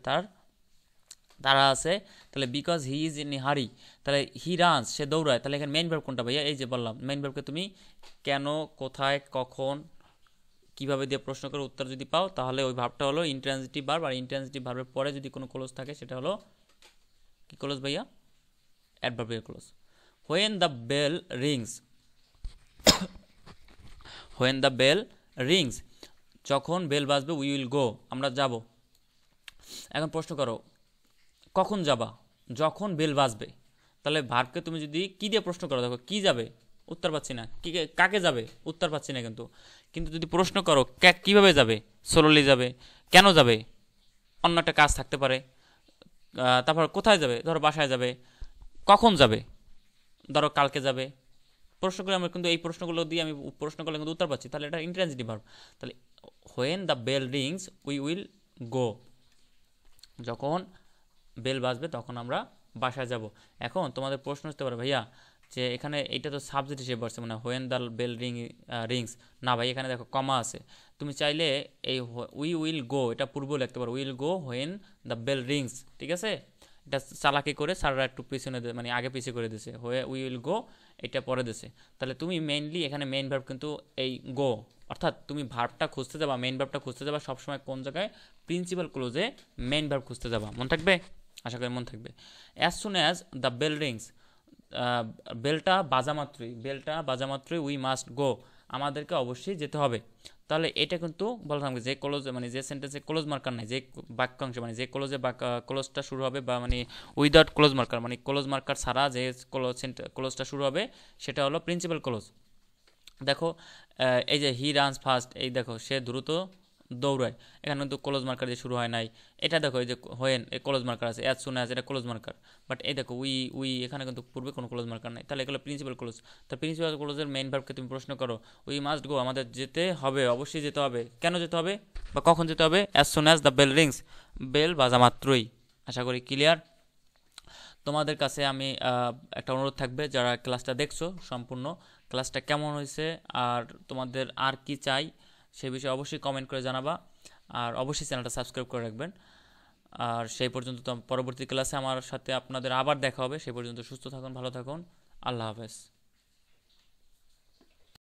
তারা আছে, তাহলে বিকজ হি ইজ ইন হারি, তাহলে হি রানস, সে দৌড়ায়। তাহলে এখানে মেইন ভার্ব কোনটা ভাইয়া? এই যে বললাম, মেইন ভার্বকে তুমি কেন, কোথায়, কখন, কিভাবে দিয়ে প্রশ্ন করে উত্তর যদি পাও, তাহলে ওই ভার্বটা হলো ইন্ট্রানজিটিভ ভার্ব, আর ইন্ট্রানজিটিভ ভার্বের পরে যদি কোনো ক্লোজ থাকে সেটা হলো কি ক্লোজ ভাইয়া? Adverbial clause. When the bell rings, when the bell rings, যখন বেল বাজবে উই উইল গো, আমরা যাব। এখন প্রশ্ন করো কখন যাবা, যখন বেল বাজবে। তাহলে ভার্বকে তুমি যদি কি দিয়ে প্রশ্ন করো, দেখো কি যাবে, উত্তর পাচ্ছি না, কি কাকে যাবে, উত্তর পাচ্ছি না। কিন্তু কিন্তু যদি প্রশ্ন করো কীভাবে যাবে, সোলোলি যাবে, কেন যাবে, অন্য একটা কাজ থাকতে পারে, তারপর কোথায় যাবে, ধরো বাসায় যাবে, কখন যাবে, ধরো কালকে যাবে, প্রশ্ন করে আমরা কিন্তু এই প্রশ্নগুলো দিয়ে আমি প্রশ্ন করলে কিন্তু উত্তর পাচ্ছি, তাহলে এটা ইন্ট্রান্সিটিভ ভার্ব। তাহলে when the bell rings we will go, যখন বেল বাজবে তখন আমরা বাসায় যাব। এখন তোমাদের প্রশ্ন হতে পারে ভাইয়া যে এখানে এটা তো সাবজেক্ট হিসেবে বসছে, মানে হোয়েন দ্য বেল রিংস, না ভাই এখানে দেখো কমা আছে, তুমি চাইলে এই উই উইল গো এটা পূর্ব লিখতে পারো, will go when the bell rings, ঠিক আছে। এটা চালাকি করে স্যাররা একটু পিছনে মানে আগে পিছিয়ে করে দিছে, হয়ে উই উইল গো এটা পরে দিছে। তাহলে তুমি মেইনলি এখানে মেইন ভার্ব কিন্তু এই গো, অর্থাৎ তুমি ভার্বটা খুঁজতে যাবা, মেইন ভার্বটা খুঁজতে যাবা সবসময় কোন জায়গায়, প্রিন্সিপাল ক্লোজে মেইন ভার্ব খুঁজতে যাবা। মন থাকবে, আশা করি মন থাকবে। As soon as the bell rings, বেলটা বাজা মাত্রই উই মাস্ট গো, আমাদেরকে অবশ্যই যেতে হবে। তাহলে এটা কিন্তু বলা থাকবে যে ক্লোজ, মানে যে সেন্টেন্সে ক্লোজ মার্কার নাই, যে বাক্যাংশ মানে যে ক্লোজে ক্লোজটা শুরু হবে, বা মানে উইদাউট ক্লোজ মার্কার, মানে ক্লোজ মার্কার ছাড়া যে ক্লোজটা শুরু হবে সেটা হলো প্রিন্সিপাল ক্লোজ। দেখো এই যে হি রানস ফাস্ট, এই দেখো সে দ্রুত দৌড়ায়, এখানে কিন্তু ক্লোজ মার্কার দিয়ে শুরু হয় নাই। এটা দেখো এই যে হোয়েন, এই ক্লোজ মার্কার আছে, অ্যাজ সুন অ্যাজ এটা ক্লোজ মার্কার, বাট এই দেখো উই এখানে কিন্তু পূর্বে কোনো ক্লোজ মার্কার নাই, তাহলে এগুলো প্রিন্সিপাল ক্লোজ। তো প্রিন্সিপাল ক্লোজের মেইন ভার্বকে তুমি প্রশ্ন করো, উই মাস্ট গো, আমাদের যেতে হবে, অবশ্যই যেতে হবে, কেন যেতে হবে বা কখন যেতে হবে, as soon as the bell rings, bell বাজা মাত্রই। আশা করি ক্লিয়ার। তোমাদের কাছে আমি একটা অনুরোধ থাকবে, যারা ক্লাসটা দেখছো সম্পূর্ণ, ক্লাসটা কেমন হয়েছে আর তোমাদের আর কি চাই সে বিষয়ে অবশ্যই কমেন্ট করে জানাবা, আর অবশ্যই চ্যানেলটা সাবস্ক্রাইব করে রাখবেন। আর সেই পর্যন্ত তো পরবর্তী ক্লাসে আমার সাথে আপনাদের আবার দেখা হবে, সেই পর্যন্ত সুস্থ থাকুন, ভালো থাকুন, আল্লাহ হাফেজ।